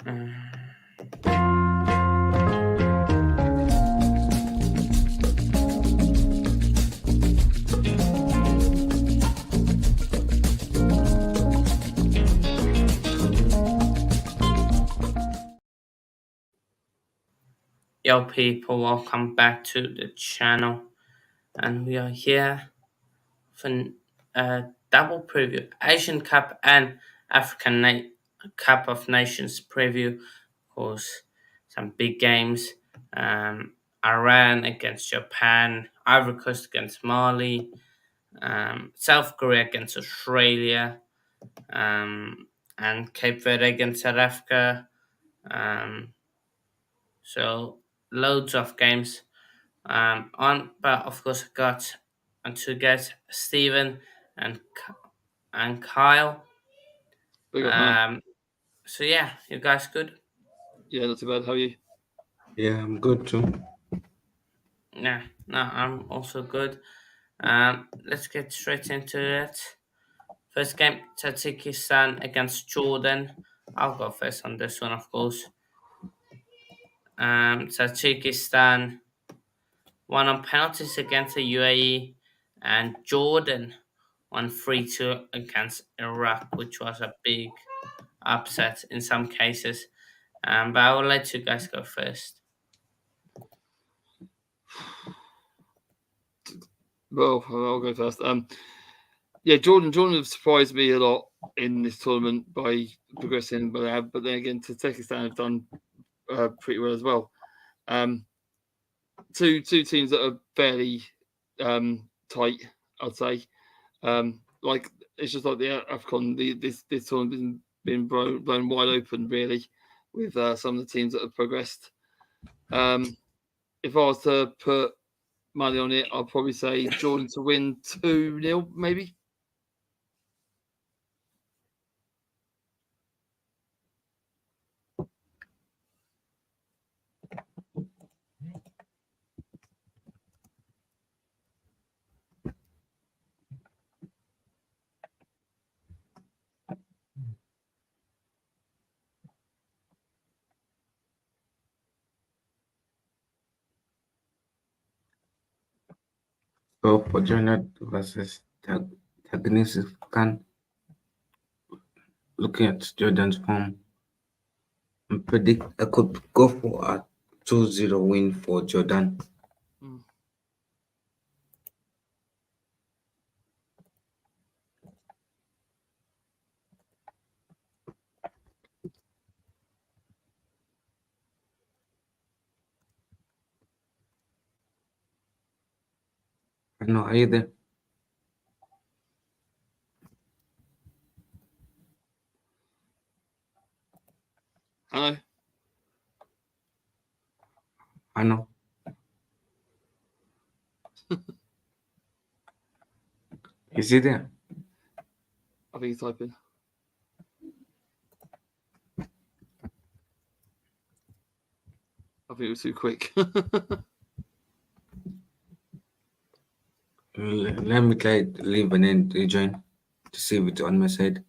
Yo people, welcome back to the channel, and we are here for a double preview, Asian Cup and African Cup of Nations preview. Of course, some big games, Iran against Japan, Ivory Coast against Mali, South Korea against Australia, and Cape Verde against South Africa. So loads of games but of course I got two guys, Stephen and Kyle. Big up, man. So yeah, you guys good? Yeah, not too bad. How are you? Yeah, I'm good too. Yeah, no, I'm also good. Let's get straight into it. First game, Tajikistan against Jordan. I'll go first on this one, of course. Tajikistan won on penalties against the UAE, and Jordan won 3-2 against Iraq, which was a big upset in some cases. But I will let you guys go first. Well, I'll go first. Yeah, Jordan have surprised me a lot in this tournament by progressing, but then again, Tajikistan have done pretty well as well. Two teams that are fairly tight, I'd say. Like it's just like the Afcon. This tournament has been blown wide open, really, with some of the teams that have progressed. If I was to put money on it, I'll probably say Jordan to win 2-0, maybe. So for Jordan versus Tajikstan, looking at Jordan's form, I could go for a 2-0 win for Jordan. No, are you there? Hello. Hanno? Is he there? I think he's typing. I think it was too quick. Let me try to leave and then rejoin to see if it's on my side.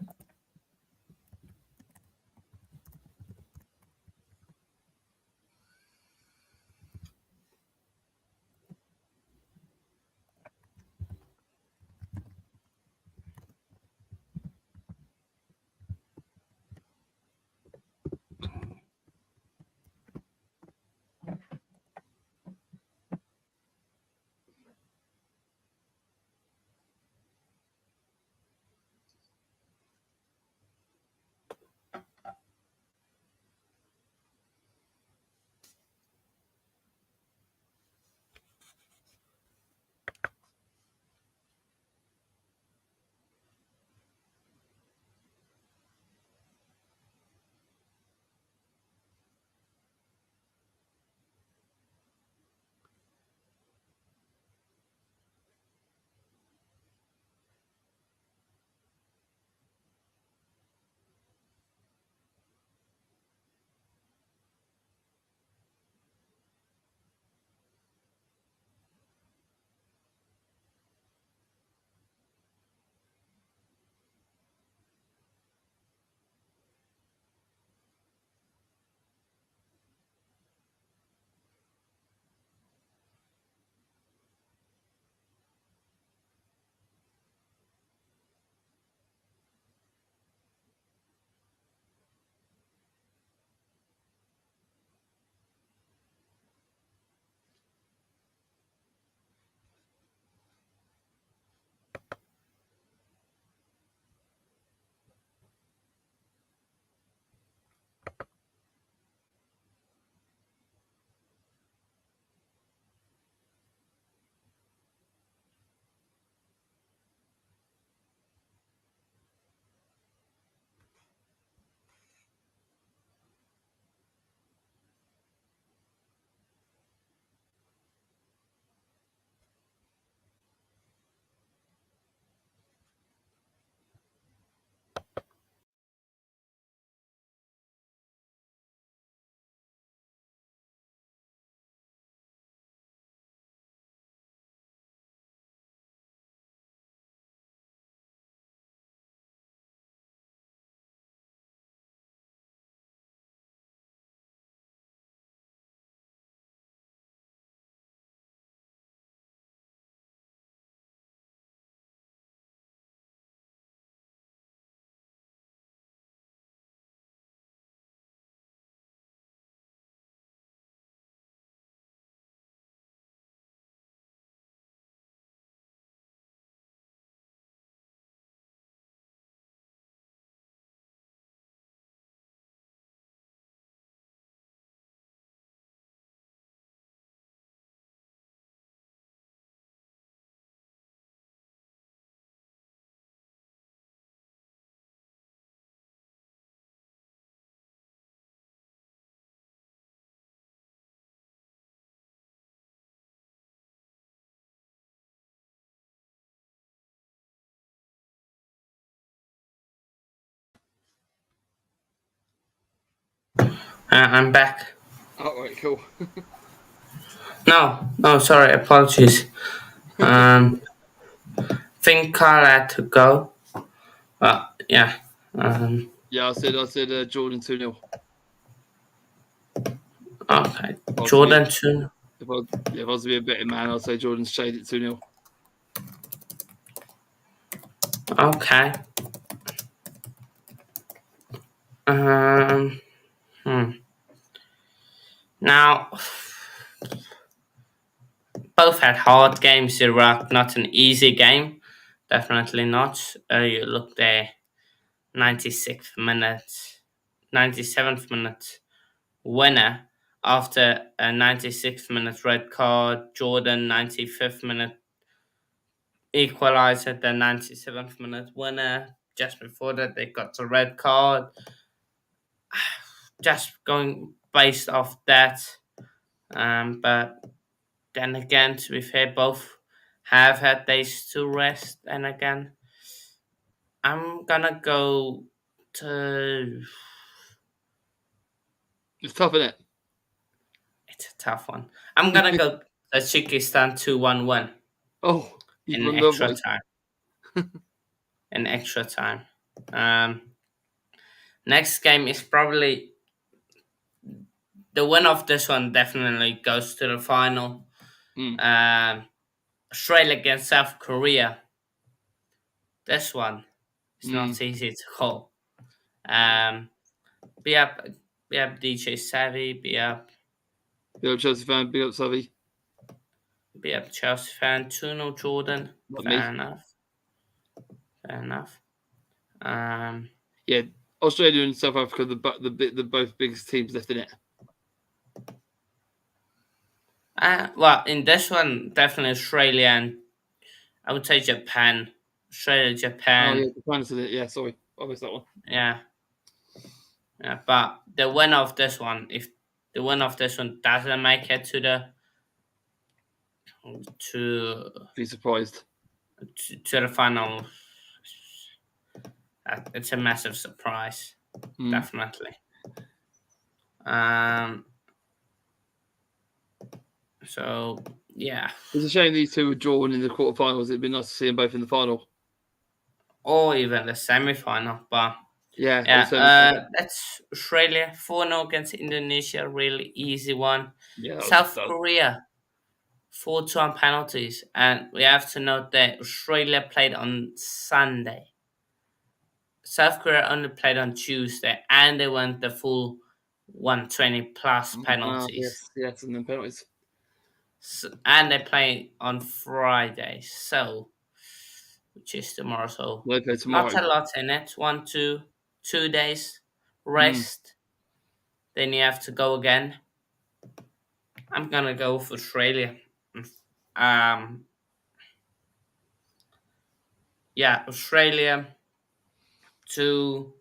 I'm back. Oh, right, cool. No, sorry, apologies. Um, think Carl had to go. But yeah. Yeah, I said Jordan 2-0. Okay. If I was to be, Jordan too. if I was to be a betting man, I'd say Jordan's shaded 2-0. Okay. Um. Hmm. Now, both had hard games. Iraq, not an easy game. Definitely not. You look there. 96th minute, 97th minute winner after a 96th minute red card. Jordan 95th minute equalizer, the 97th minute winner. Just before that, they got the red card. Just going based off that. But then again, to be fair, both have had days to rest. And again, I'm gonna go to. It's tough, isn't it? It's a tough one. I'm gonna go Tajikistan 2-1 win Oh, you've in run the extra way. time. In extra time. Next game is probably the winner of this one. Definitely goes to the final. Mm. Australia against South Korea. This one is Mm. not easy to call. Be up, be up, DJ Savvy. Big up Chelsea fan, big up Savvy. Be up, Chelsea fan. 2-0 Jordan. Not Fair me. enough. Fair enough. Yeah, Australia and South Africa, the both biggest teams left in it. Well, in this one, definitely Australia and I would say Japan. Australia, Oh Japan. yeah, Japan's in it. Yeah, sorry, I missed that one. Yeah. Yeah. But the winner of this one, if the winner of this one doesn't make it to Be surprised. to the final, it's a massive surprise. Definitely. So yeah. It's a shame these two were drawn in the quarterfinals. It'd be nice to see them both in the final. Or even the semi-final, but Yeah. that's Australia 4-0 against Indonesia, really easy one. Yeah. South Korea 4-2 on penalties, and we have to note that Australia played on Sunday. South Korea only played on Tuesday, and they went the full 120 plus penalties. Yes, and then penalties. So, and they play on Friday, so which is tomorrow. So They play tomorrow. not a lot in it. 2 days rest. Then you have to go again. I'm gonna go for Australia. Yeah, Australia 2-0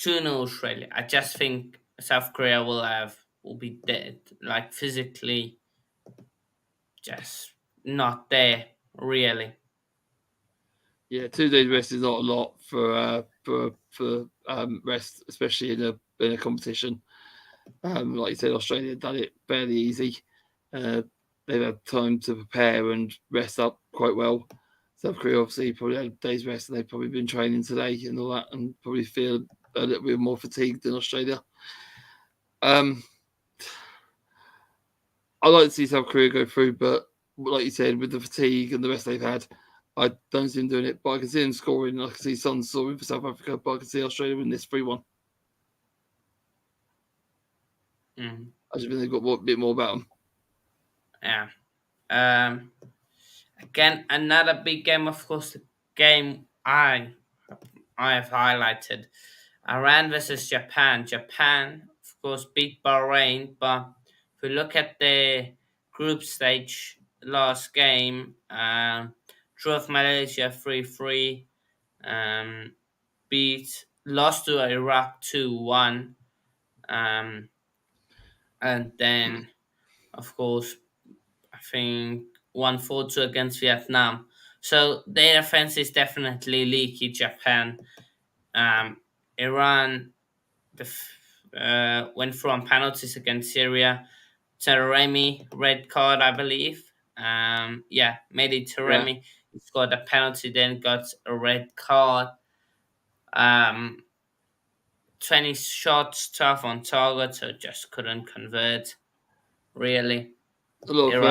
Australia. I just think South Korea will be dead, like physically, just not there really. Yeah, 2 days rest is not a lot for rest, especially in a competition. Like you said, Australia done it fairly easy. They've had time to prepare and rest up quite well. South Korea obviously probably had a day's rest, and they've probably been training today and all that, and probably feel a little bit more fatigued than Australia. I like to see South Korea go through, but like you said, with the fatigue and the rest they've had, I don't see them doing it. But I can see them scoring. I can see Son scoring for South Africa, but I can see Australia win this 3-1. I just think they've got a bit more about them. Yeah. Again, another big game, of course, the game I have highlighted. Iran versus Japan. Japan, of course, beat Bahrain, but if we look at the group stage last game, drove Malaysia 3-3, lost to Iraq 2-1, and then, of course, I think 1-4-2 against Vietnam. So their defense is definitely leaky, Japan. Iran went through on penalties against Syria. Taremi, red card, I believe. Mehdi Yeah, Taremi scored a penalty, then got a red card. Um, 20 shots, 12 on target, so just couldn't convert. Really, a lot of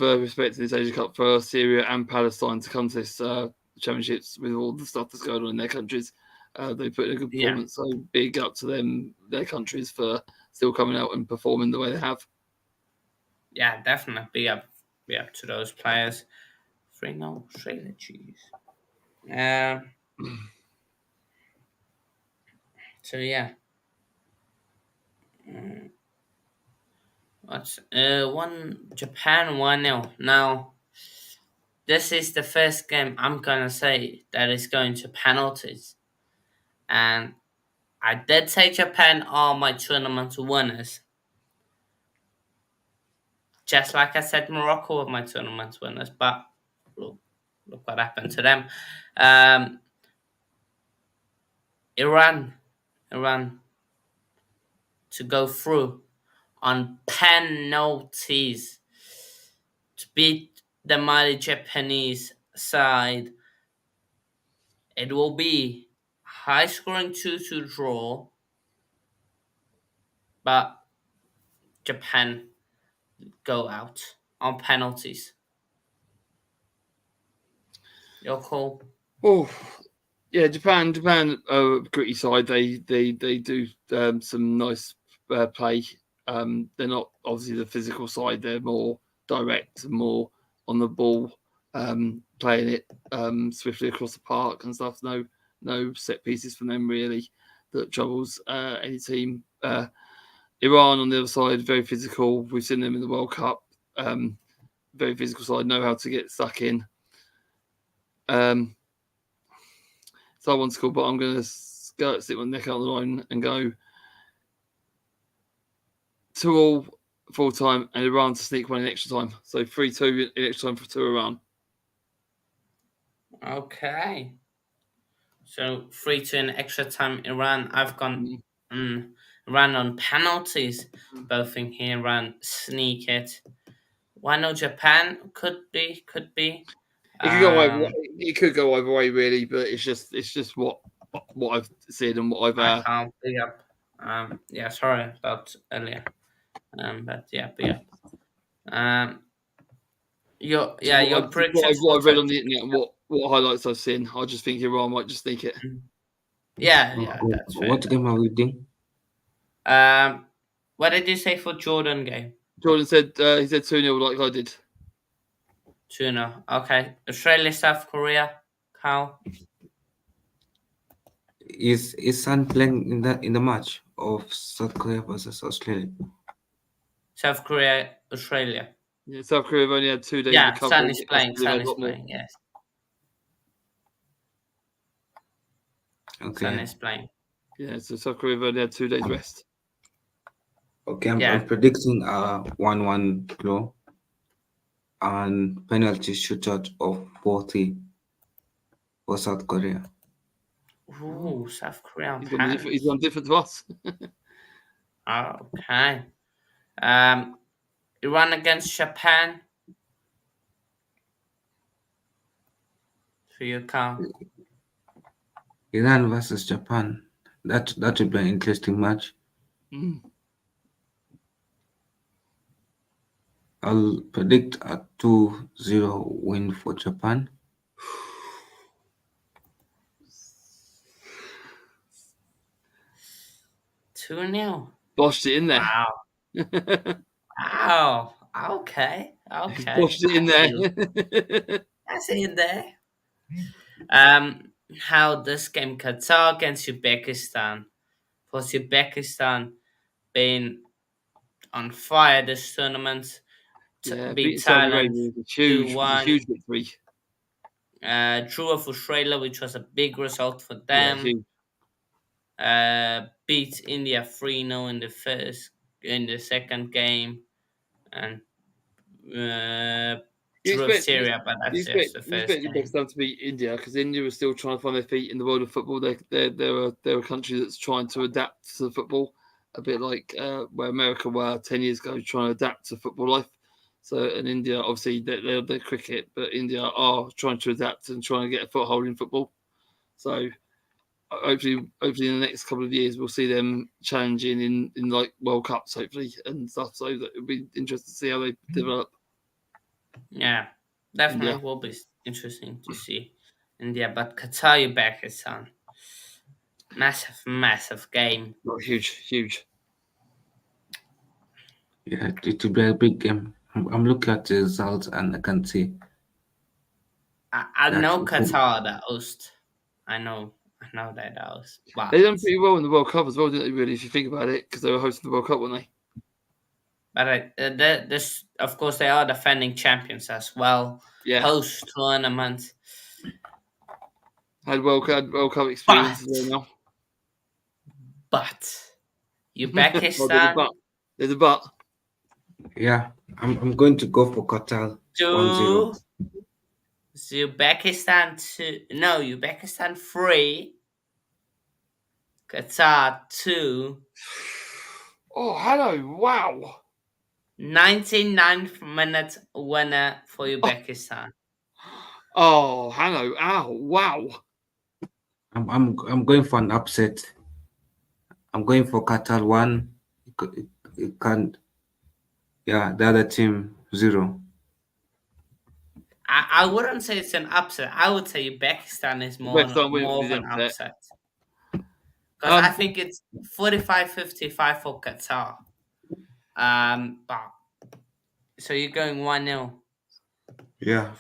Iran. respect in this Asian Cup for Syria and Palestine to come to this championships with all the stuff that's going on in their countries. They put in a good Yeah, performance, so big up to them, their countries, for still coming out and performing the way they have. yeah, definitely be up to those players. 3-0 Australia, jeez. So yeah, what's one Japan 1-0. Now this is the first game I'm gonna say that is going to penalties, and I did say Japan are my tournament winners, just like I said Morocco were my tournament winners. But look, look what happened to them. Um, Iran, Iran to go through on penalties to beat the mighty Japanese side. It will be high scoring 2-2 draw, but Japan go out on penalties. Your call? Oh, yeah, Japan, gritty side. They do some nice play. They're not obviously the physical side. They're more direct and more on the ball, playing it swiftly across the park and stuff. No set pieces from them really that troubles any team. Iran on the other side, very physical. We've seen them in the World Cup. Very physical side, know how to get stuck in. So I want to call, but I'm going to stick my neck out the line and go 2-2 full time and Iran to sneak one in extra time. So 3-2 in extra time to Iran. Okay. So 3-2 in extra time. Iran. I've gone Iran on penalties. Both think here Iran sneak it. Why no Japan? Could be. It could go either way. It could go either way, really, but it's just what I've seen and what I I've. can't be up. Sorry about earlier. But yeah, be up. Your predictions What for I've read on the internet and what highlights I've seen. I just think Iran might just sneak it. Yeah, that's fair. What game are we doing? What did you say for Jordan game? Jordan said he said 2-0 like I did. 2-0. Okay. Australia, South Korea. How? Is Sun playing in the match of South Korea versus Australia? South Korea, Australia. Yeah, South Korea have only had 2 days Yeah, recovery. Sun is playing. Sun is playing. Yes. Okay. Sun is playing. Yeah, so South Korea have only had 2 days rest. Okay, Yeah. I'm predicting a 1-1 draw and penalty shootout of 40 for South Korea. Ooh, South Korea. He's gone different to us. Okay. Iran against Japan. For you, Carl. Iran versus Japan. That will be an interesting match. I'll predict a 2-0 win for Japan. Two 0 Boshed it in there. Wow. Wow. Okay. Boshed it in there. That's in there. How this game Qatar against Uzbekistan. For Uzbekistan being on fire this tournament. Yeah, Beat beating Saudi Thailand Arabia was a huge victory. Drew of Australia, which was a big result for Yeah, them. huge. Beat India 3-0 in the second game, and drew Syria, but You that's just the first expect game. Uzbekistan to beat India because India is still trying to find their feet in the world of football. They're a country that's trying to adapt to football, a bit like where America were 10 years ago, trying to adapt to football life. So, in India, obviously, they're cricket, but India are trying to adapt and trying to get a foothold in football. So, hopefully in the next couple of years, we'll see them challenging in like World Cups, hopefully, and stuff. So, that it'll be interesting to see how they develop. Yeah, definitely India. will be interesting to see India, but Qatar, Uzbekistan, massive game. Oh, huge. Yeah, it will be a big game. I'm looking at the results and I can see I that. know Qatar the host. I know that the host. But They done pretty well in the World Cup as well, didn't they? Really, if you think about it, because they were hosting the World Cup, weren't they? this, of course, they are defending champions as well. Yeah, Host tournament. had World Cup experience as well now. But Well, Uzbekistan there's a but. Yeah, I'm going to go for Qatar 1-0. to Uzbekistan 3, Qatar 2. Oh, hello! Wow. 99th minute winner for Uzbekistan. Oh, hello! Ow! Wow. I'm going for an upset. I'm going for Qatar 1. It can't. Yeah, the other team 0. I wouldn't say it's an upset. I would say Uzbekistan is more Uzbekistan will more be of the an upset. upset. Because I think it's 45-55 for Qatar. But so you're going 1-0. Yeah.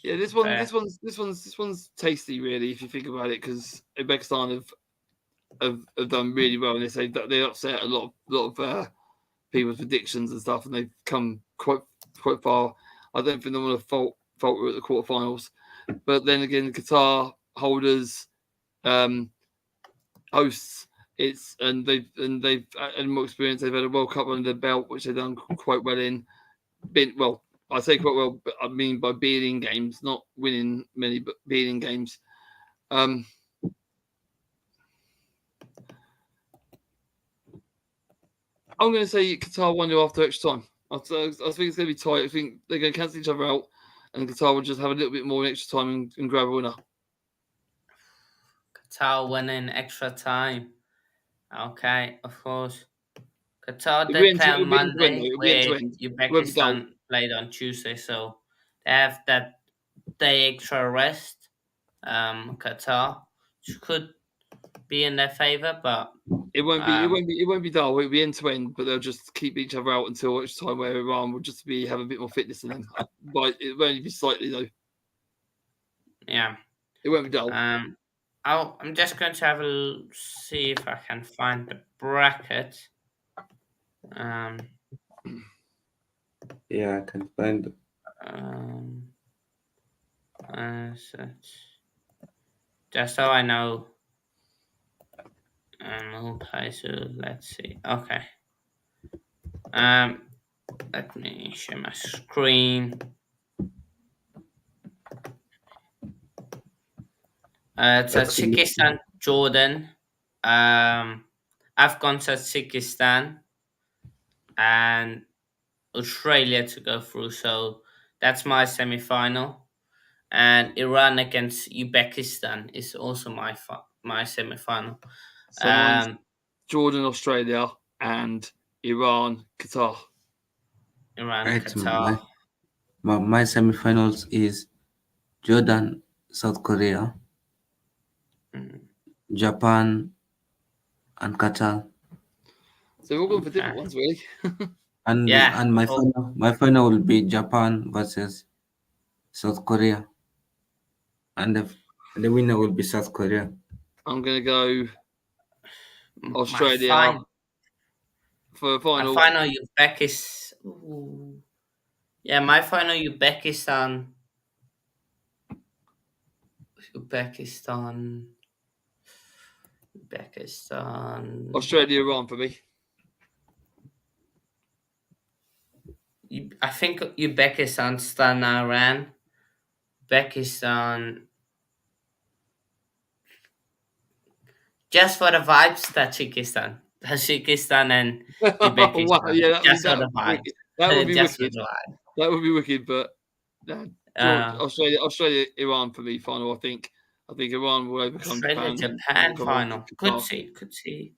Yeah, this one's tasty, really, if you think about it, because Uzbekistan have done really well, and they upset a lot of people's predictions and stuff, and they've come quite far. I don't think they want to falter at the quarterfinals, but then again, Qatar holders, hosts, they've had more experience. They've had a World Cup under their belt, which they've done quite well in. I say quite well, but I mean by being in games, not winning many, but being in games. I'm going to say Qatar 1-0 after extra time. I think it's going to be tight. I think they're going to cancel each other out, and Qatar will just have a little bit more in extra time and grab a winner. Qatar winning extra time. Okay, of course. Qatar It'll be did play on Monday, It'll be where end-to-end. It won't be dull. Uzbekistan played on Tuesday, so they have that day extra rest. Qatar, which could be in their favor, but It won't be dull. It'll be end-to-end, but they'll just keep each other out until extra time, where Iran will just have a bit more fitness in them. But it won't be slightly though. yeah. It won't be dull. I'm just going to see if I can find the bracket. Yeah, I can find. Just so I know who plays who. Let's see. Okay. Let me share my screen. Tajikistan, Jordan, Afcon, Tajikistan, and Australia to go through. So that's my semi-final. And Iran against Uzbekistan is also my semi-final. So Jordan, Australia, and Iran, Qatar. Qatar. My semi-finals is Jordan, South Korea, Japan, and Qatar. So we're all going for different ones, really. And my final will be Japan versus South Korea, and the winner will be South Korea. I'm going to go Australia for the final. My final Uzbekistan. Yeah, my final Uzbekistan. Australia, Iran for me. I think Uzbekistan stand Iran. Uzbekistan, just for the vibes, Tajikistan and Wow, Uzbekistan, yeah, just for that the would be wicked. That would vibes, be just for wicked. the vibe. That would be wicked. But George, Uh, Australia, Iran for me final. I think Iran will overcome Australia Japan and Japan overcome final. Could Qatar. see.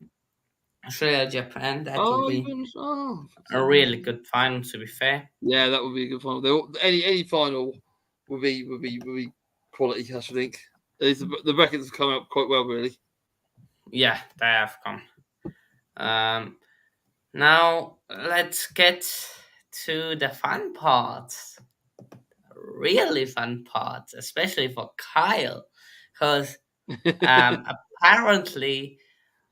Australia Japan. That would Oh, be a really good final. To be fair. yeah, that would be a good final. Any final would be quality. I should think. The brackets have come out quite well, really. Yeah, they have come. Now let's get to the fun parts. Really fun parts, especially for Kyle, because apparently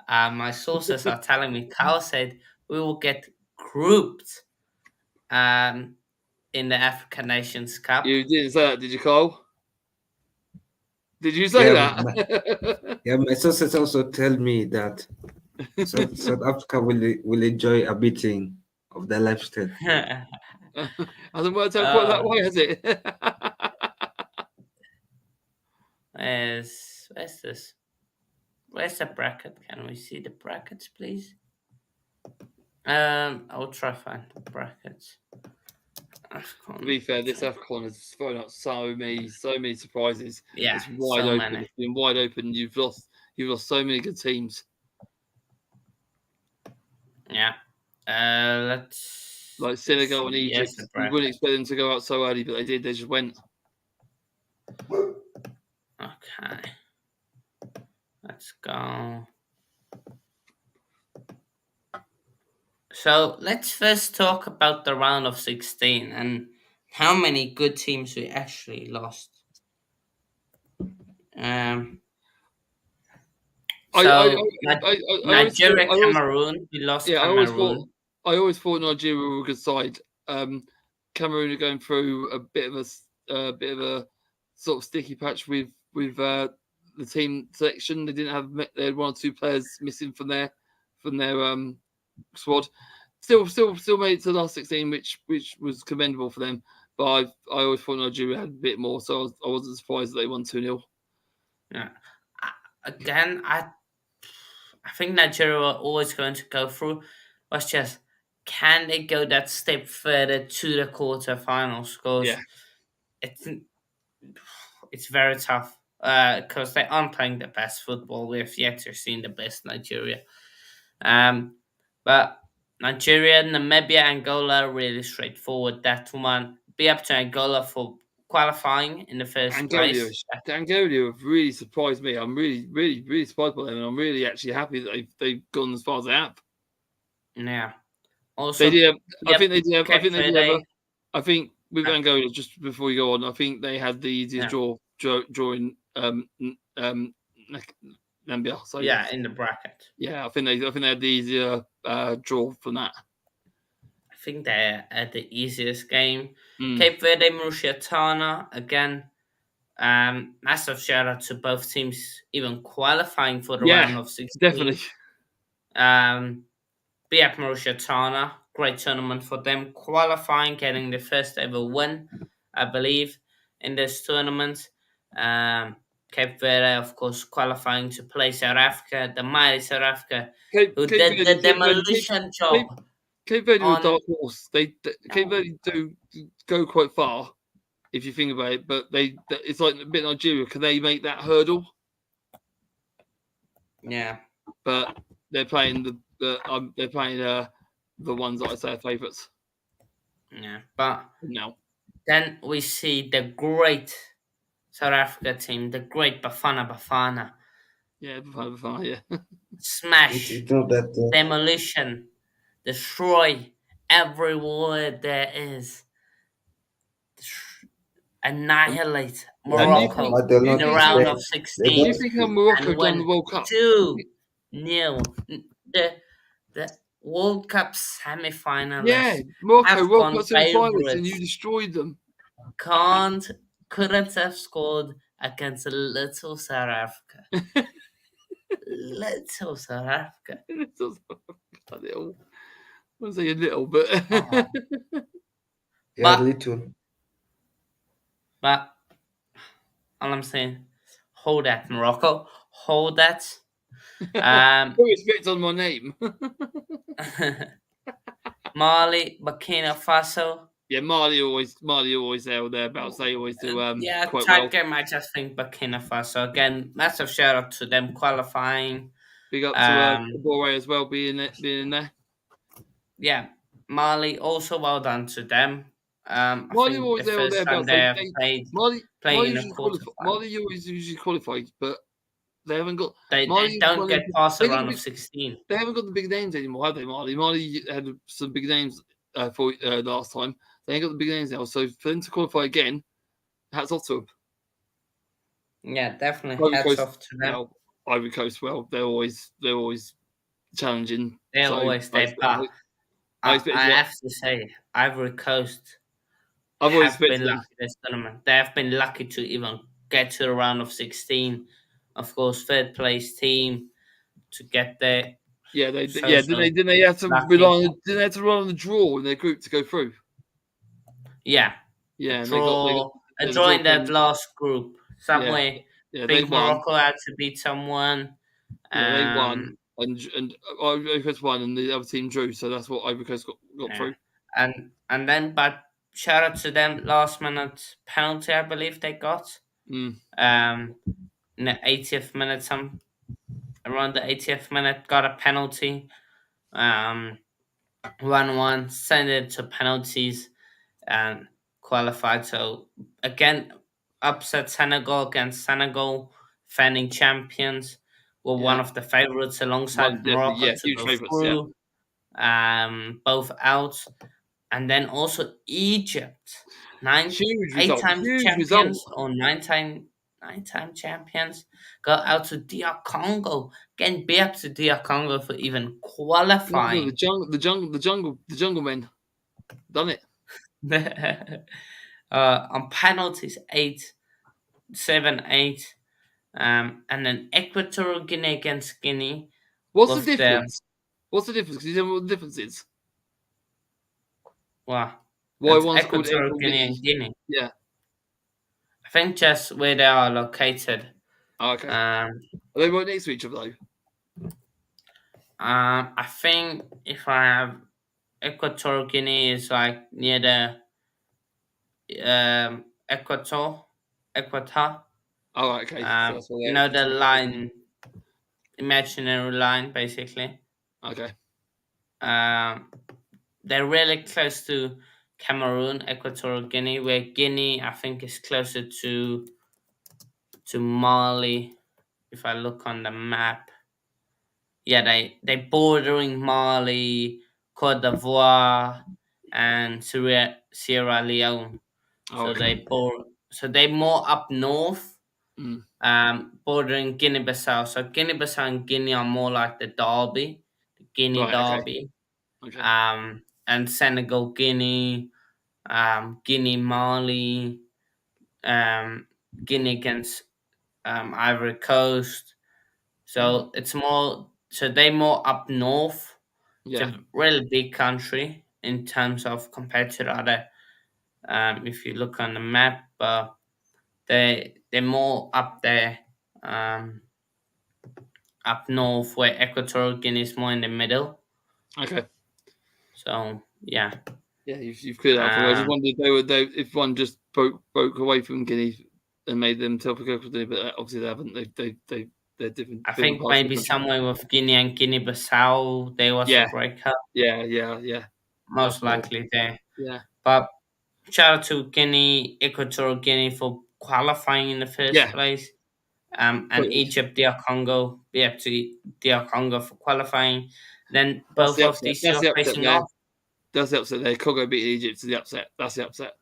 my sources are telling me Kyle said we will get grouped in the African Nations Cup. You didn't say that, did you, Cole? Did you say Yeah, that? my sources also tell me that South Africa will enjoy a beating of the lifestyle. Hasn't worked out quite that way, has it? Where's this? Where's the bracket? Can we see the brackets, please? I'll try find the brackets. To be fair, this Afcon has thrown out so many surprises. Yeah, it's wide so open. many. It's been wide open. You've lost so many good teams. Yeah. Let's Like Senegal and Egypt. Yes, You wouldn't expect them to go out so early, but they did. They just went. Okay. Let's go. So let's first talk about the round of 16 and how many good teams we actually lost. Nigeria, Cameroon, we lost Cameroon. I always thought Nigeria were a good side. Cameroon are going through a bit of a sort of sticky patch with the team selection. They had one or two players missing from their squad. Still made it to the last 16, which was commendable for them. But I always thought Nigeria had a bit more, so I wasn't surprised that they won 2-0. Yeah. Again, I think Nigeria were always going to go through. Was just, can they go that step further to the quarterfinals? Because it's very tough. Because they aren't playing the best football. We have yet to see the best Nigeria. But Nigeria, Namibia, Angola, really straightforward. That one, be up to Angola for qualifying in the first place. Angola have really surprised me. I'm really surprised by them, and I'm really actually happy that they've gone as far as they have. Yeah. Also, they did have, I think they did have. I think with Angola, just before we go on, I think they had the easiest draw in Gambia. So yeah, in the bracket. Yeah, I think they had the easier draw from that. I think they had the easiest game. Cape Verde, Mauritania again. Massive shout out to both teams even qualifying for the round of 16. Definitely. BF Mauritania, great tournament for them, qualifying, getting the first ever win, I believe, in this tournament. Cape Verde, of course, qualifying to play South Africa, the mighty South Africa, who did the demolition job. Cape Verde were a dark horse. Cape Verde do go quite far, if you think about it, but it's like a bit Nigeria. Can they make that hurdle? Yeah. But they're playing the ones that I say are favourites. Yeah, but no. Then we see the great South Africa team, the great Bafana. Yeah, Bafana, yeah. Smash, demolition, destroy every word there is. Annihilate Morocco in the round of 16. Do you think how Morocco done the World Cup? 2-0. The World Cup semi-finalists. Yeah, Morocco World Cup semi-finalists, and you destroyed them. Couldn't have scored against a little South Africa. Little South Africa. A little. I wouldn't say a little, but Yeah, But little. but all I'm saying, hold that, Morocco, hold that. Um, Put respect on my name. Mali, Burkina Faso. Yeah, Mali always there or thereabouts. They always do Yeah, quite tight well. game. I just think Burkina Faso again. Massive shout out to them qualifying. Big up to Um, Bore as well being in there. yeah, Mali also well done to them. I Mali think the always there or first time thereabouts. they have They played Mali in a usually qualify. quarterfinal. Mali always usually qualified, but they haven't got They Mali. don't get past the They got the round of big, 16. they haven't got the big names anymore, have they? Mali had some big names for last time. They ain't got the big names now, so for them to qualify again, hats off to them. Yeah, definitely Ivory hats Coast, off to them. Ivory Coast. Well, they're always challenging. They're So always there, but I I expect have to say, Ivory Coast I've always have been expected lucky them. this tournament. They have been lucky to even get to the round of 16. Of course, third place team to get there. Yeah, So didn't they have to lucky. didn't they have to run on the draw in their group to go through? Yeah, Yeah, and they got a the draw draw in that came. last group. Yeah, Somewhere, yeah, I they think won. Morocco had to beat someone. Yeah, they won, Um, and Ivory Coast won, and the other team drew. So that's what Ivory Coast got yeah. through. And then, but shout out to them, last minute penalty, I believe they got. Mm. In the 80th minute, around the 80th minute, got a penalty. 1-1, send it to penalties and qualified. So again, upset Senegal against Senegal, defending champions, were one Yeah, of the favorites one alongside definitely. Morocco Yeah, to huge go favourites. Yeah, through. Both out, and then also Egypt, huge eight result. times Huge result. champions or nine-time champions, got out to DR Congo, getting beat up to DR Congo for even No, qualifying. the jungle men done it. On penalties, 8-7-8, and then Equatorial Guinea against Guinea What's the with the difference? What's the difference? Can you tell me what the difference is? well, Why it's one's called Equatorial Equal Guinea Guinea? and Guinea. Yeah. I think just where they are located. Oh, okay. Um, Are they right next to each other though? I think if I have Equatorial Guinea is like near the equator. Oh, right, okay. So that's why You they're know the Equatorial. line, imaginary line, basically. Okay. They're really close to Cameroon, Equatorial Guinea, where Guinea I think is closer to Mali. If I look on the map, yeah, they bordering Mali, Cote d'Ivoire, and Sierra Leone. Oh, So okay. they more up north, Mm. bordering Guinea-Bissau. So Guinea-Bissau and Guinea are more like the Derby, the Guinea Right. Okay. Derby. Okay. And Senegal, Guinea, Guinea, Mali, Guinea against Ivory Coast. So it's more. So they more up north. It's Yeah. a really big country in terms of compared to the other. If you look on the map, they're more up there, up north, where Equatorial Guinea is more in the middle. Okay. So yeah. Yeah, you've cleared that for me. I just wondered if one just broke away from Guinea and made them typical Guinea, but obviously they haven't. They're different. I Different think parts of the maybe country. somewhere with Guinea and Guinea-Bissau, there was a Yeah. breakup. Yeah. Most likely there. Yeah. But shout out to Guinea, Equatorial Guinea for qualifying in the first Yeah. place. And Totally. Egypt, DR Congo, to DR Congo for qualifying. Then That's both the of upset. these That's are the upset facing there. off. That's the upset there. Congo beating Egypt is the upset. That's the upset.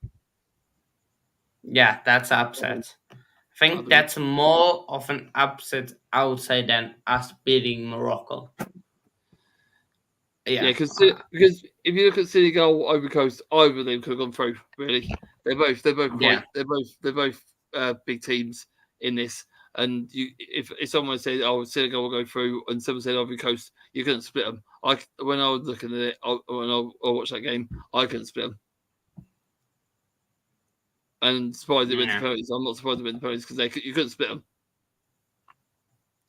Yeah, that's an upset. I think that's more of an upset outside than us beating Morocco. Yeah, because if you look at Senegal, Ivory Coast, either of them could have gone through. Really, they're both great. Yeah. They're both big teams in this. And if someone said, "Oh, Senegal will go through," and someone said Ivory Coast, you couldn't split them. When I was looking at it, when I watched that game, I couldn't split them. And surprised it went to Yeah. penalties. I'm not surprised it went to penalties because you couldn't split them.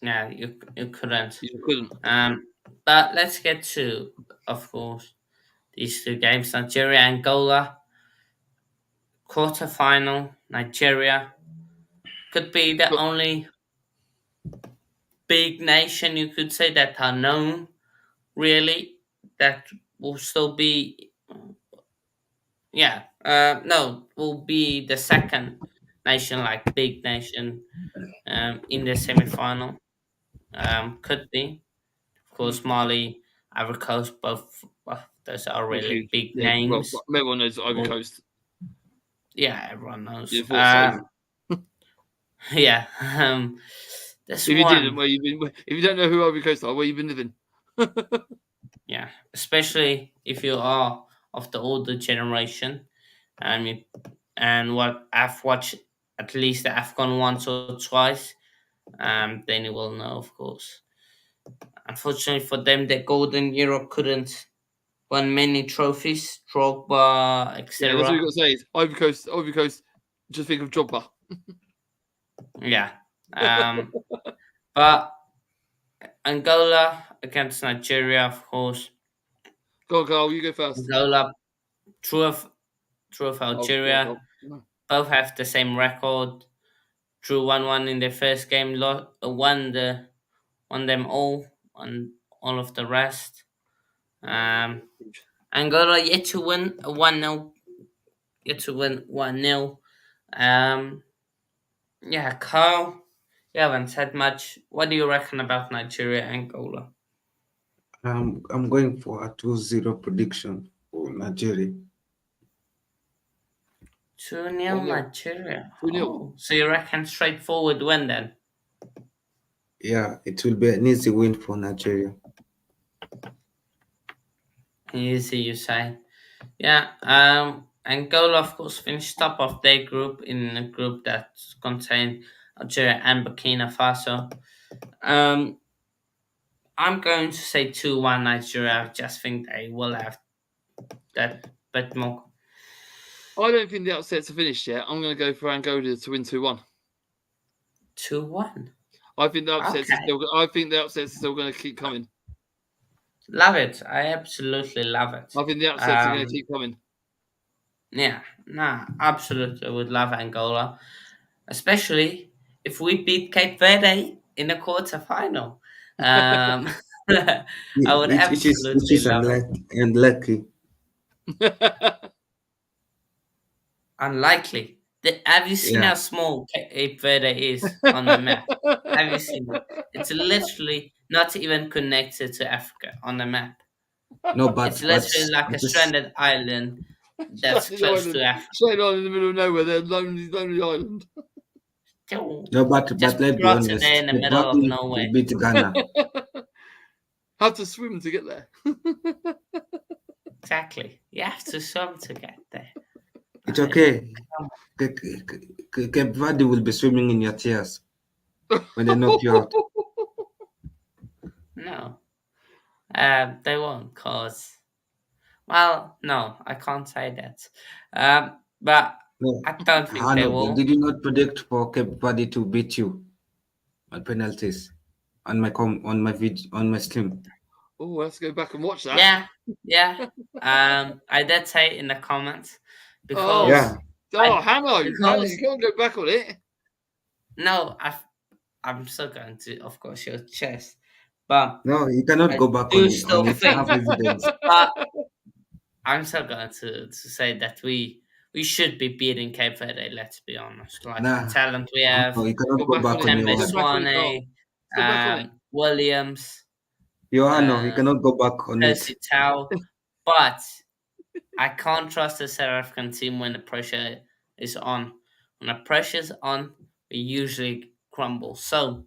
Yeah, you couldn't. You couldn't. But let's get to, of course, these two games: Nigeria, Angola, quarterfinal. Nigeria could be the But- only big nation you could say that are known, really, that will still be. Yeah, no, will be the second nation, like big nation, in the semi-final. Could be. Of course, Mali, Ivory Coast, both those are Well, really huge. big Yeah, well, names. everyone knows Ivory Well, Coast. yeah, everyone knows. You thought so. Yeah, this If you didn't, one, where you been? If you don't know who Ivory Coast are, where you been living? yeah, especially if you are of the older generation, and what I've watched at least the Afcon once or twice, then you will know, of course. Unfortunately for them, the golden Euro couldn't won many trophies, Drogba, Yeah, that's what you etc. got to say. Is Ivory Coast. Ivory Coast. Just think of Drogba. Yeah. But Angola against Nigeria, of course. Go on, Carl. You go first. Angola, true of Oh, go on, Algeria, Carl. No. both have the same record. Drew 1-1 in their first game, won them all of the rest. Angola yet to win 1-0. Yet to win 1-0. Yeah, Carl, you haven't said much. What do you reckon about Nigeria, Angola? I'm going for a 2-0 prediction for Nigeria. 2-0 1-0. Nigeria. 2-0. Oh, so you reckon straightforward win then? Yeah, it will be an easy win for Nigeria. Easy, you say. Yeah, Angola, of course, finished top of their group in a group that contained Algeria and Burkina Faso. I'm going to say 2-1 Nigeria. I just think they will have that bit more. I don't think the upsets are finished yet. I'm going to go for Angola to win 2-1. 2-1. I think the upsets Okay. are still going to keep coming. Love it. I absolutely love it. I think the upsets are going to keep coming. Yeah, nah, absolutely would love Angola, especially if we beat Cape Verde in the quarterfinal. I would Which absolutely is love it. unlucky. Unlikely. Have you seen Yeah. how small Cape Verde is on the map? Have you seen it? It's literally not even connected to Africa on the map. No, It's literally like a stranded island that's Stranded close island. to Africa. Stranded island in the middle of nowhere. They're lonely island. No, but Just let's be rotted honest. there in the Cape middle of Verde nowhere. beat Ghana. Have to swim to get there. Exactly. You have to swim to get there. It's okay. Cape Verde will be swimming in your tears when they knock you out. No. They won't, cause. Well, no, I can't say that. But No, I don't think they Hanno, will. did you not predict for Cape Verde to beat you on penalties on my stream? Oh, let's go back and watch that. Yeah. I did say in the comments because Oh, Yeah. Hanno, you can't go back on it. no, I'm still going to, of course, your chest, but No, you cannot I go back do on still it. think. Have evidence. But I'm still going to say that we should be beating Cape Verde. Let's be honest. Like the Nah, talent we have, no, you cannot Go go back on back it. on your Tembe Go word. back on it, Carl. Swane, Go back on it. Williams, Johanno, you cannot go back on it. Percy Tau, but I can't trust the South African team when the pressure is on. When the pressure's on, we usually crumble. So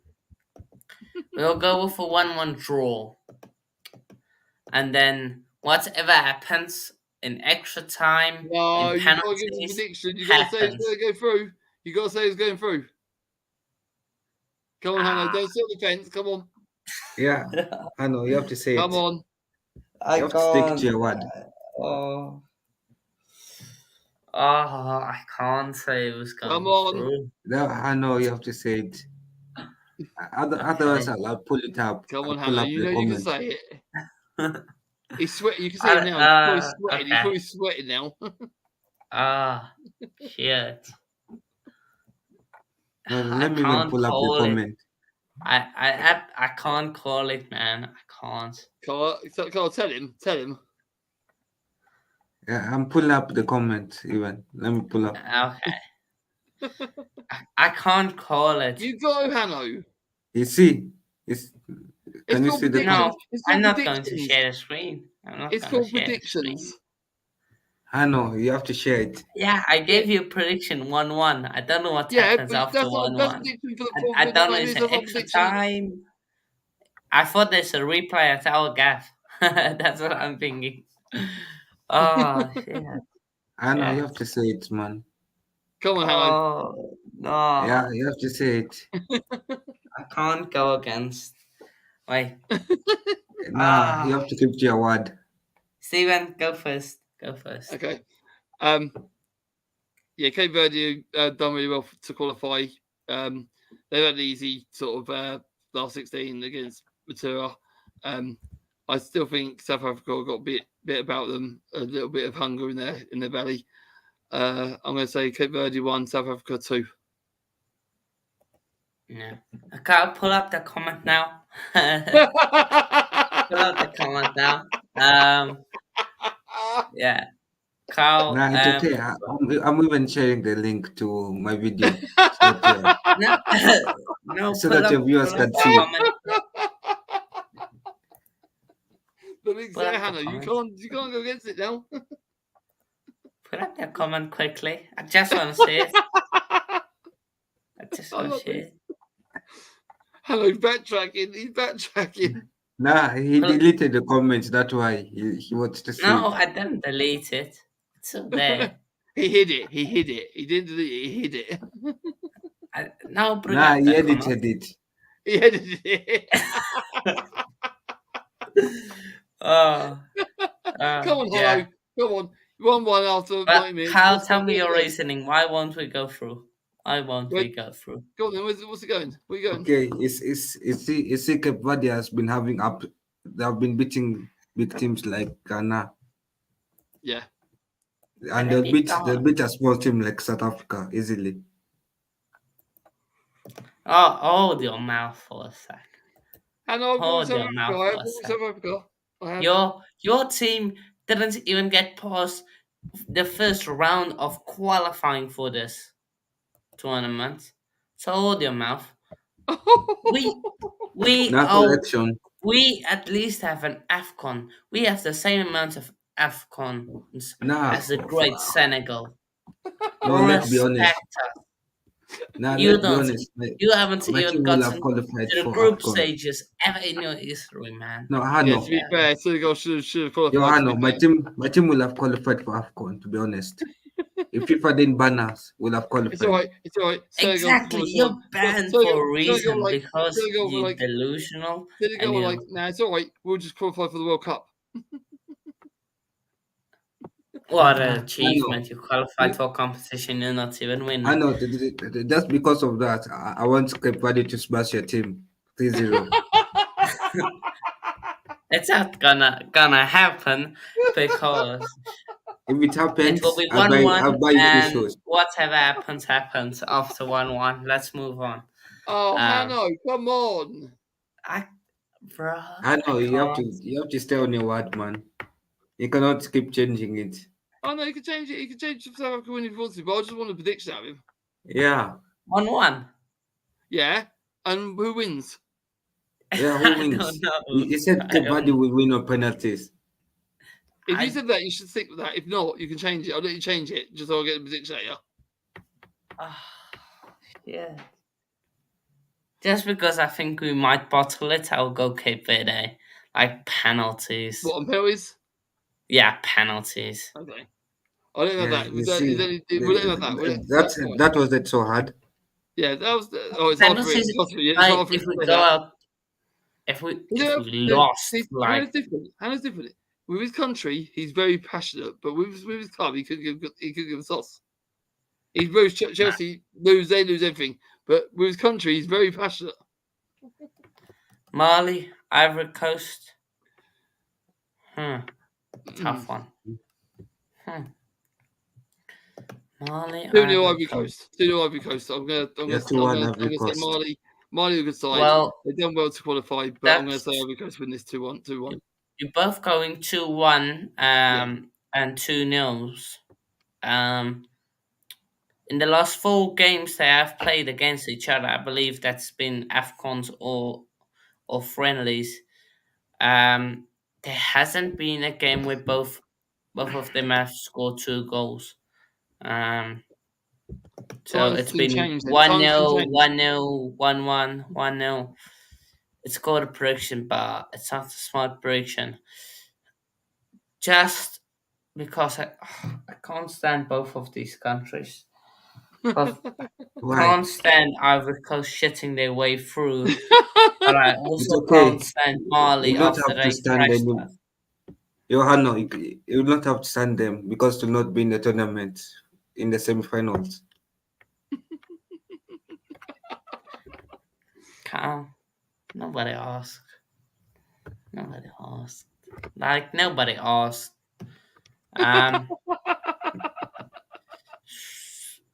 we'll go with a 1-1 draw. And then whatever happens in extra time, No, in you got to give us a penalties, prediction. You got to say it's happens. going to go through. You got to say it's going through. Come on, Hanno. Don't sit on the fence. Come on. Yeah, Hanno, you have to say Come it. on. You have to stick to your word. Oh, I can't say who's Come going on. through. No, I know you have to say it. Otherwise, I'll pull it up. Come I'll on, pull Hanno. up You the know you can comment. say it. He's sweating. You can see him now. He's probably sweating. He's Okay. probably sweating now. Shit. No, I let me even can't pull up the call it. comment. I can't call it, man. I can't. Come on, tell him. Tell him. Yeah, I'm pulling up the comment even. Let me pull up. Okay. I can't call it. You go, Hanno. You see? It's Can you called see the predictions. comment? No, It's I'm called not going to predictions. share the screen. I'm not It's going to called share the predictions. screen. I know, you have to share it. Yeah, I gave you a prediction 1-1. I don't know what Yeah, happens but after that's not 1-1. prediction for I the don't know, game. is It's it not extra prediction. time? I thought there's a replay at our gaff. That's what I'm thinking. Oh, shit. I know, you Shit. have to say it, man. Come on, Hanno. Oh, no. Yeah, you have to say it. I can't go against. Wait. Nah, you have to keep to your word. Steven, go first. Go first. Okay. Yeah, Cape Verde done really well to qualify. They've had an easy sort of last 16 against Matura. I still think South Africa got a bit about them, a little bit of hunger in their belly. I'm going to say Cape Verde 1, South Africa 2. Yeah. Okay, I'll pull up the comment now. Pull up the comment now. Yeah. Carl. Nah, it's okay. I'm even sharing the link to my video. No, So pull that up, your viewers pull up can the see. comment. The link's Pull up there, the Hannah. You can't go against it now. Put up the comment quickly. I just want to see it. I just want to see it. Hello, he's backtracking. He's backtracking. Nah, he deleted the comments. That's why he wants to see No, it. I didn't delete it. It's still there. He hid it. He didn't delete it. He hid it. Now bring Nah, up he the edited comment. it. He edited it. Oh. Come on, yeah. Hello. Come on. 1-1 after 90 minutes. Carl, tell me your reasoning. Why won't we go through? Why won't we go through? Go on then. What's it going? Where are you going? Okay, it's Cape Verde has been having up. They have been beating big teams like Ghana. Yeah. And they'll beat a small team like South Africa easily. Oh, hold your mouth for a sec. Hold your mouth for a sec. Your team didn't even get past the first round of qualifying for this tournament. So hold your mouth. We at least have an Afcon. We have the same amount of Afcons as the great Senegal. No, let's be honest. You haven't even gotten to the group Afcon. stages ever in your history, man. No, Hanno. To be fair, Senegal should have qualified. Yo, Hanno, my team will have qualified for Afcon, to be honest. If FIFA didn't ban us, we'll have qualified. It's all right. Exactly, you're banned for a reason because you're delusional. Senegal were like, nah, it's all right. We'll just qualify for the World Cup. What an achievement. You qualified for a competition you're not even winning. I know. Just because of that, I want Cape Verde to smash your team 3-0. It's not gonna happen because if it happens, it will be 1-1 and whatever happens after 1-1. Let's move on. Oh, Hanno, come on. I know you have to stay on your word, man. You cannot keep changing it. Oh no, you can change it. You can change it for South Africa when you want to, but I just want a prediction out of him. Yeah. 1-1. Yeah, and who wins? Yeah, who wins? I don't know. You said Cape Verde will win on penalties. If you said that, you should stick with that. If not, you can change it. I'll let you change it just so I'll get a prediction out of you. Yeah. Just because I think we might bottle it, I'll go Cape Verde. Like penalties. What, on penalties? Yeah, penalties. Okay. I don't know that. That was it so hard. Yeah, that was. It's hard for if we go out, if we lost, Hannah's different. with his country, he's very passionate, but with his club, he could give a toss. He's very Chelsea lose everything, but with his country, he's very passionate. Mali, Ivory Coast. Tough one. Mali, 2-0 Ivory Ivory Coast. Coast. 2-0 Ivory Coast. I'm gonna say Mali. Mali a good side. Well, they've done well to qualify, but I'm gonna say Ivory Coast win this 2-1. You're both going 2-1 and 2-0s. In the last 4 games they have played against each other, I believe that's been Afcons or friendlies. There hasn't been a game where both of them have scored 2 goals. So it's been 1-0, 1-0, 1-1, 1-0. It's called a prediction, but it's not a smart prediction. Just because I can't stand both of these countries. I can't stand Ivory Coast shitting their way through, but I also can't stand Mali after they crashed us. Hanno, you will not have to stand them because to not be in the tournament in the semi-finals. Nobody asked. Like, nobody asked.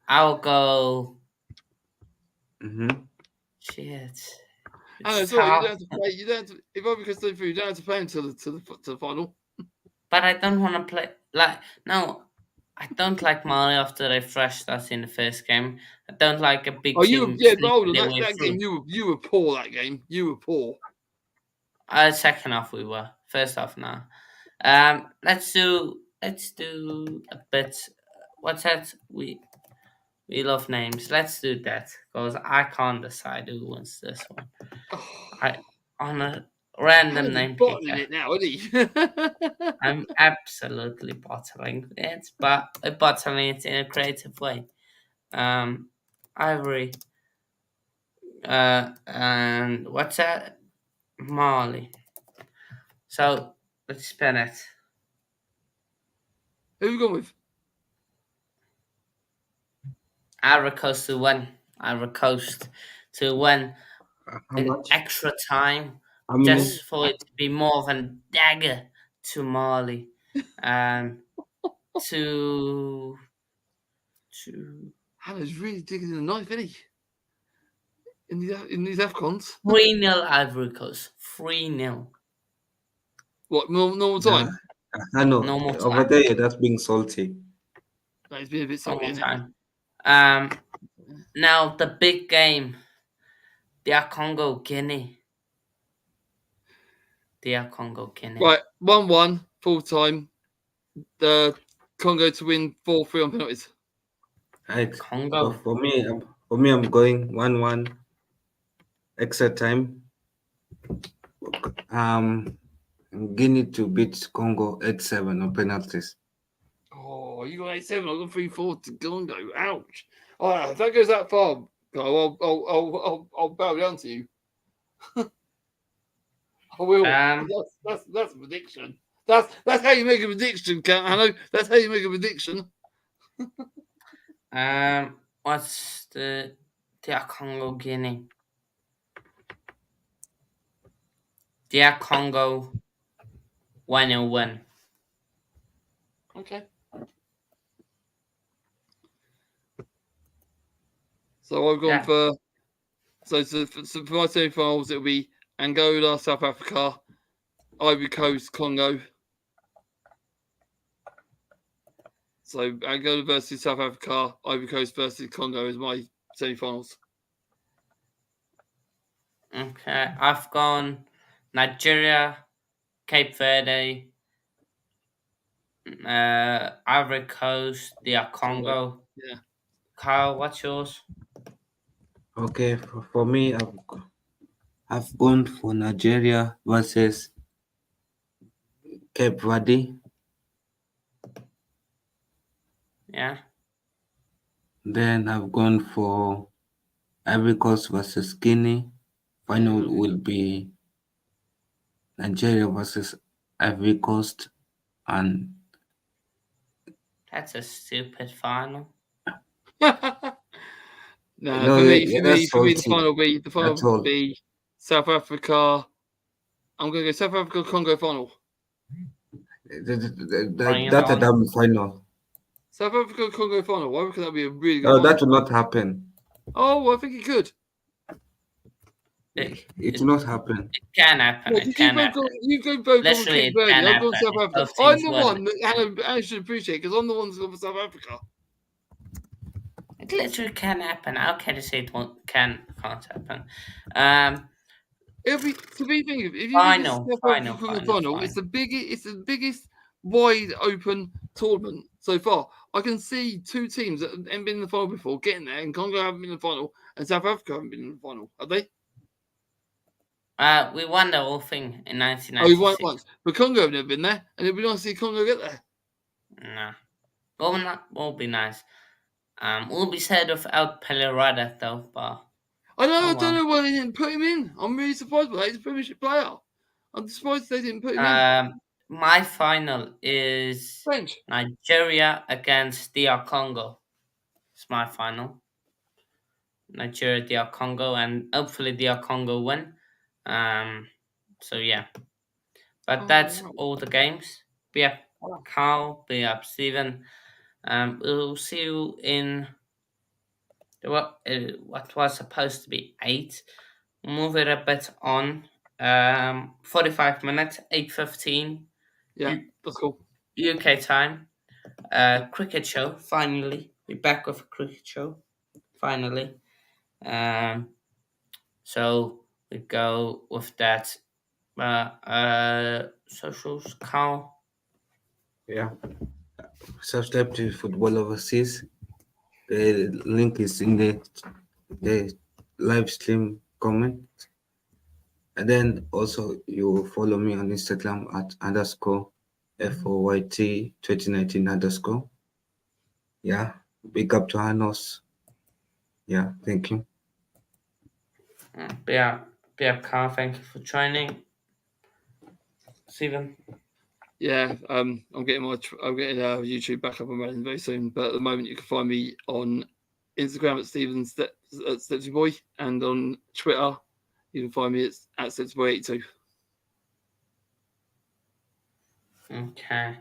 I'll go. Shit. If Ivory Coast go through, you don't have to play until the final. But I don't want to play. No, I don't like Mali after they thrashed us in the first game. I don't like a big team. That game, you were poor. That game, you were poor. Second half we were. First half now. Let's do a bit. What's that? We love names. Let's do that because I can't decide who wins this one. On a random name picker. It now, isn't he? I'm absolutely bottling it, but bottling it in a creative way. Ivory. And what's that? Mali. So let's spin it. Who are we going with? Ivory Coast to win. Ivory Coast to win in extra time, just for it to be more of a dagger to Mali. To Hanno's really digging in the knife, isn't he? In these Afcons. 3-0 Ivory Coast. 3-0. What, normal time? Hanno, over there, that's being salty. It's been a bit salty, isn't it? Now the big game. DR Congo, Guinea. DR Congo, Guinea. Right, 1-1, full time. The Congo to win 4-3 on penalties. Right. Congo. For me, I'm going 1-1 extra time. Guinea to beat Congo 8-7 on penalties. Oh, you got 8-7. I got 3-4 to Congo. Ouch! Oh, if that goes that far, I'll bow down to you. I will. That's a prediction. That's how you make a prediction, Hanno. That's how you make a prediction. What's the DR Congo Guinea? DR Congo 1-0 Okay. So I've gone for my semi-finals. It'll be Angola, South Africa, Ivory Coast, Congo. So Angola versus South Africa, Ivory Coast versus Congo is my semi-finals. Okay, I've gone Nigeria, Cape Verde, Ivory Coast, DR Congo. Yeah. Kyle, what's yours? Okay, for me, I've gone for Nigeria versus Cape Verde. Yeah. Then I've gone for Ivory Coast versus Guinea. Final will be Nigeria versus Ivory Coast. and That's a stupid final. No, no, for me, that's the faulty. final That's all. will be South Africa. I'm going to go South Africa Congo final. That's a double final. South Africa Congo final. I reckon that'd be a really good No, final. that will not happen. Oh, well, I think it could. It will not happen. It can happen. Well, It can happen. You go both on Literally, Cape it Verde. can I've gone happen. South Africa. Both I'm teams the win. one that Hannah should appreciate because I'm the one who's gone for South Africa. It literally can happen. How can you say it can't happen? It'll be to be thinking if you Final, look at the final, it's the biggest wide open tournament so far. I can see two teams that haven't been in the final before getting there, and Congo haven't been in the final, and South Africa haven't been in the final. Have they? We won the whole thing in 1996. Oh, we won it once, but Congo have never been there, and it'd be nice to see Congo get there. Nah, will be nice. We'll be sad without Pelerada though, but I don't know why they didn't put him in. I'm really surprised by that. He's a Premiership player. I'm surprised they didn't put him in. My final is French. Nigeria against DR Congo. It's my final. Nigeria, DR Congo, and hopefully DR Congo win. So yeah. But that's all the games. Be up, Carl. Be up, Stephen. We'll see you in what was supposed to be 8. Move it a bit on. 45 minutes, 8:15. Yeah, that's cool. UK time. Cricket show. Finally, we're back with a cricket show. Finally. So we go with that. Socials, Carl. Yeah. Subscribe to Football Overseas. The link is in the live stream comment. And then also you follow me on Instagram at _FOYT 2019 _. Yeah. Big up to Hannos. Yeah, thank you. Be up, Carl. Thank you for joining. Stephen. Yeah, I'm getting YouTube back up and running very soon. But at the moment, you can find me on Instagram at StepsyBoy, and on Twitter, you can find me at StepsyBoy82. Okay.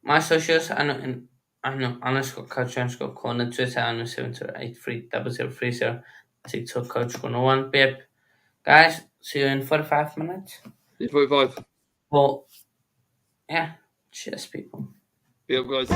My socials I know _coach corner, Twitter 728303030, TikTok coach 101. Bip. Guys, see you in 45 minutes. 45. Well, yeah. Cheers, people. Be up, guys.